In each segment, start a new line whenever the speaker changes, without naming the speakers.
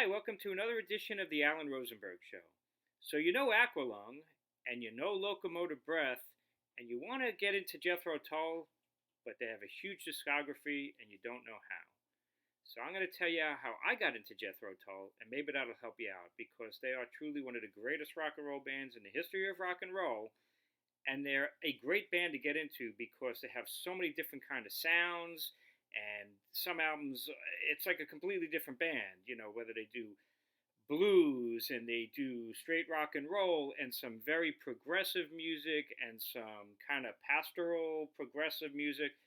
Hi, welcome to another edition of the Alan Rosenberg Show. So you know Aqualung and you know Locomotive Breath and you want to get into Jethro Tull, but they have a huge discography and you don't know how. So I'm going to tell you how I got into Jethro Tull, and maybe that'll help you out because they are truly one of the greatest rock and roll bands in the history of rock and roll, and they're a great band to get into because they have so many different kind of sounds, and some albums it's like a completely different band, whether they do blues and they do straight rock and roll and some very progressive music and some kind of pastoral progressive music,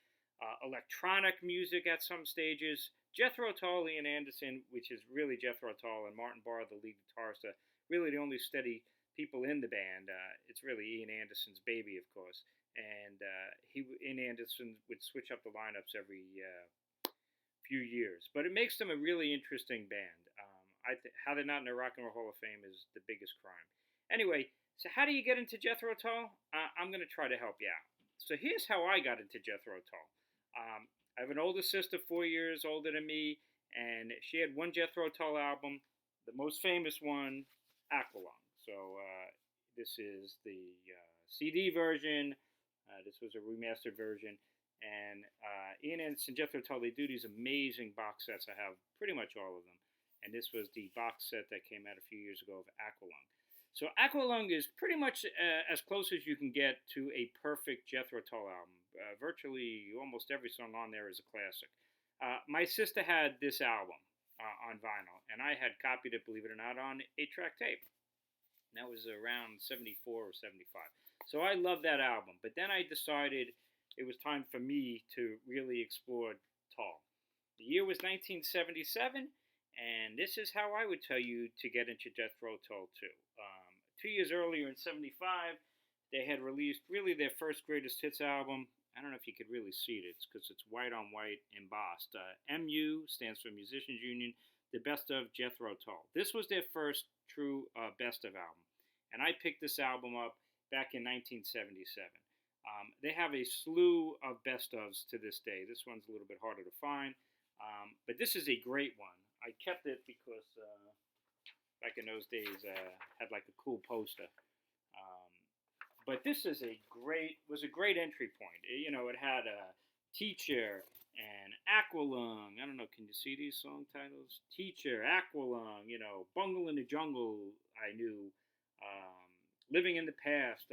electronic music at some stages. Jethro Tull, Ian Anderson, which is really Jethro Tull, and Martin Barr, the lead guitarist, really the only steady people in the band. It's really Ian Anderson's baby, of course. And Ian Anderson would switch up the lineups every few years. But it makes them a really interesting band. How they're not in the Rock and Roll Hall of Fame is the biggest crime. Anyway, so how do you get into Jethro Tull? I'm going to try to help you out. So here's how I got into Jethro Tull. I have an older sister, 4 years older than me, and she had one Jethro Tull album, the most famous one, Aqualung. So this is the CD version. This was a remastered version. And Ian Anderson, Jethro Tull, they do these amazing box sets. I have pretty much all of them. And this was the box set that came out a few years ago of Aqualung. So Aqualung is pretty much as close as you can get to a perfect Jethro Tull album. Virtually almost every song on there is a classic. My sister had this album on vinyl, and I had copied it, believe it or not, on 8-track tape. And that was around 74 or 75. So I love that album. But then I decided it was time for me to really explore Tull. The year was 1977, and this is how I would tell you to get into Jethro Tull too. 2 years earlier in 75, they had released really their first greatest hits album. I don't know if you could really see it. It's because it's white on white embossed. MU stands for Musicians Union, the best of Jethro Tull. This was their first true best of album. And I picked this album up back in 1977. They have a slew of best ofs to this day. This one's a little bit harder to find. But this is a great one. I kept it because back in those days had like a cool poster. But this is was a great entry point. It had a Teacher and Aqualung. I don't know, can you see these song titles? Teacher, Aqualung, Bungle in the Jungle, I knew, Living in the Past,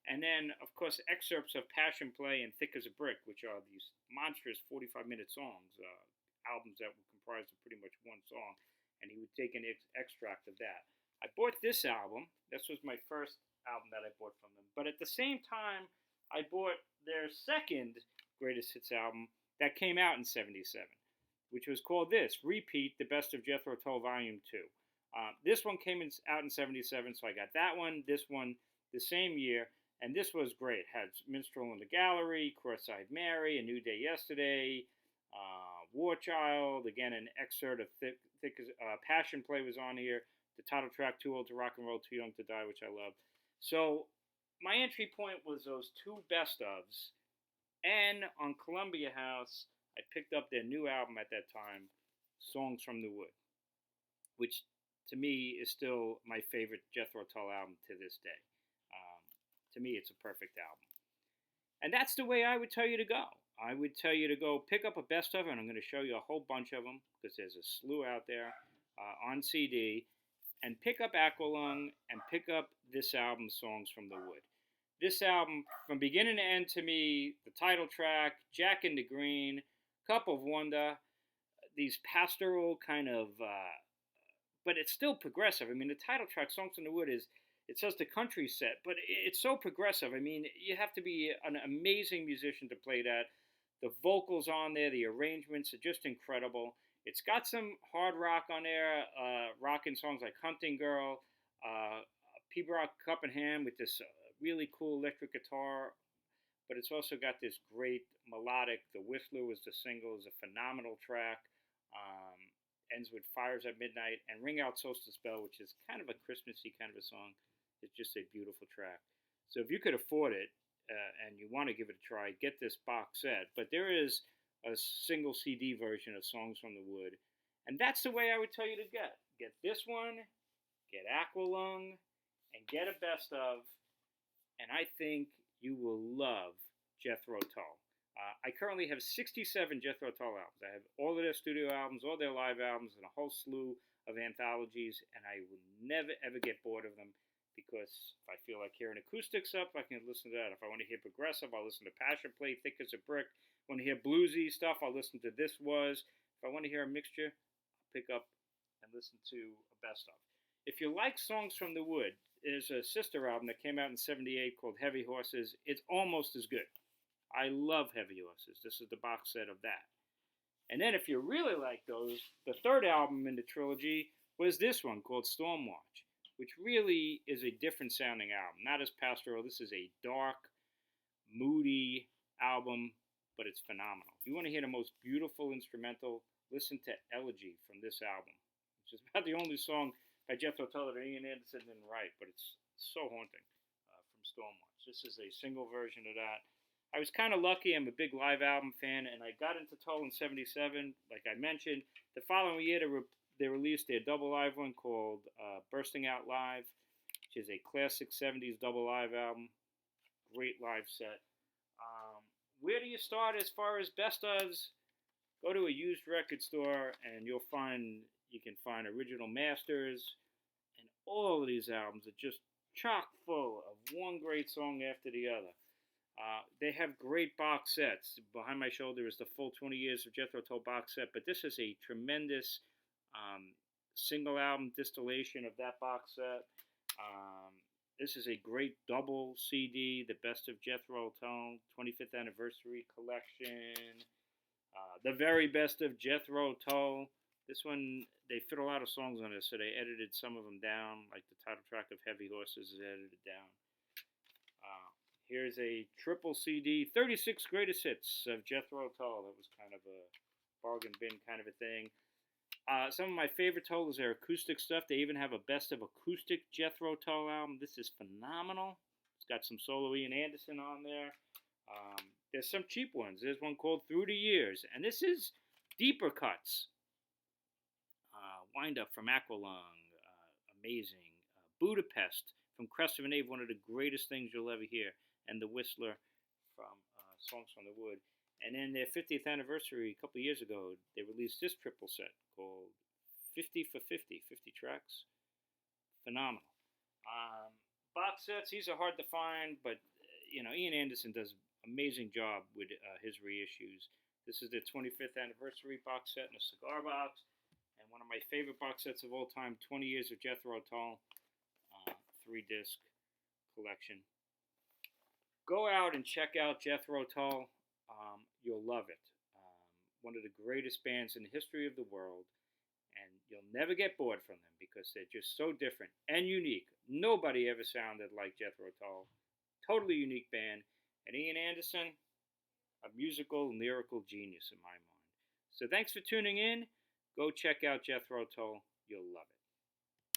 and then, of course, excerpts of Passion Play and Thick as a Brick, which are these monstrous 45-minute songs, albums that were comprised of pretty much one song, and he would take an extract of that. I bought this album. This was my first album that I bought from them. But at the same time, I bought their second greatest hits album that came out in 77, which was called Repeat, The Best of Jethro Tull Volume 2. This one came out in 77, so I got that one, this one, the same year, and this was great. It had Minstrel in the Gallery, Cross-Eyed Mary, A New Day Yesterday, War Child, again, an excerpt of Passion Play was on here, the title track, Too Old to Rock and Roll, Too Young to Die, which I love. So my entry point was those two best ofs, and on Columbia House, I picked up their new album at that time, Songs from the Wood, which to me is still my favorite Jethro Tull album to this day. To me, it's a perfect album. And that's the way I would tell you to go. I would tell you to go pick up a best of, and I'm going to show you a whole bunch of them because there's a slew out there on CD. And pick up Aqualung and pick up this album, Songs from the Wood. This album, from beginning to end, to me, the title track, Jack in the Green, Cup of Wonder, these pastoral kind of, but it's still progressive. I mean, the title track, Songs from the Wood, it says the country set, but it's so progressive. I mean, you have to be an amazing musician to play that. The vocals on there, the arrangements are just incredible. It's got some hard rock on there, rocking songs like Hunting Girl, Pibroch Cup and Ham with this really cool electric guitar, but it's also got this great melodic. The Whistler was the single, is a phenomenal track. Ends with Fires at Midnight, and Ring Out Solstice Bell, which is kind of a Christmassy kind of a song. It's just a beautiful track. So if you could afford it and you want to give it a try, get this box set. But there is a single CD version of Songs from the Wood, and that's the way I would tell you to get. get this one, get Aqualung, and get a best of, and I think you will love Jethro Tull. I currently have 67 Jethro Tull albums. I have all of their studio albums, all their live albums, and a whole slew of anthologies, and I will never ever get bored of them because if I feel like hearing acoustic stuff, I can listen to that. If I want to hear progressive, I'll listen to Passion Play, Thick as a Brick. If I want to hear bluesy stuff, I'll listen to This Was. If I want to hear a mixture, I'll pick up and listen to a best of. If you like songs from the wood, there's a sister album that came out in '78 called Heavy Horses. It's almost as good. I love Heavy Horses. This is the box set of that. And then if you really like those, the third album in the trilogy was this one called Stormwatch, which really is a different sounding album. Not as pastoral. This is a dark, moody album, but it's phenomenal. If you want to hear the most beautiful instrumental, listen to Elegy from this album, which is about the only song by Jethro Tull that Ian Anderson didn't write, but it's so haunting from Stormwatch. This is a single version of that. I was kind of lucky. I'm a big live album fan, and I got into Tull in '77, like I mentioned. The following year, they released their double live one called Bursting Out Live, which is a classic '70s double live album. Great live set. Where do you start as far as best ofs? Go to a used record store, and you can find original masters, and all of these albums are just chock full of one great song after the other. They have great box sets. Behind my shoulder is the full 20 years of Jethro Tull box set, but this is a tremendous single album distillation of that box set. This is a great double CD, the Best of Jethro Tull 25th Anniversary Collection. The very best of Jethro Tull. This one, they fit a lot of songs on it, so they edited some of them down, like the title track of Heavy Horses is edited down. Here's a triple CD, 36 greatest hits of Jethro Tull. That was kind of a bargain bin kind of a thing. Some of my favorite Tull is their acoustic stuff. They even have a best of acoustic Jethro Tull album. This is phenomenal. It's got some solo Ian Anderson on there. There's some cheap ones. There's one called Through the Years, and this is deeper cuts. Wind Up from Aqualung, amazing. Budapest from Crest of a Knave, one of the greatest things you'll ever hear. And The Whistler from Songs from the Wood. And then their 50th anniversary, a couple of years ago, they released this triple set called 50 for 50, 50 tracks. Phenomenal. Box sets, these are hard to find, but Ian Anderson does an amazing job with his reissues. This is the 25th anniversary box set in a cigar box, and one of my favorite box sets of all time, 20 years of Jethro Tull, 3-disc collection. Go out and check out Jethro Tull. You'll love it. One of the greatest bands in the history of the world, and you'll never get bored from them because they're just so different and unique. Nobody ever sounded like Jethro Tull. Totally unique band. And Ian Anderson, a musical, lyrical genius in my mind. So thanks for tuning in. Go check out Jethro Tull. You'll love it.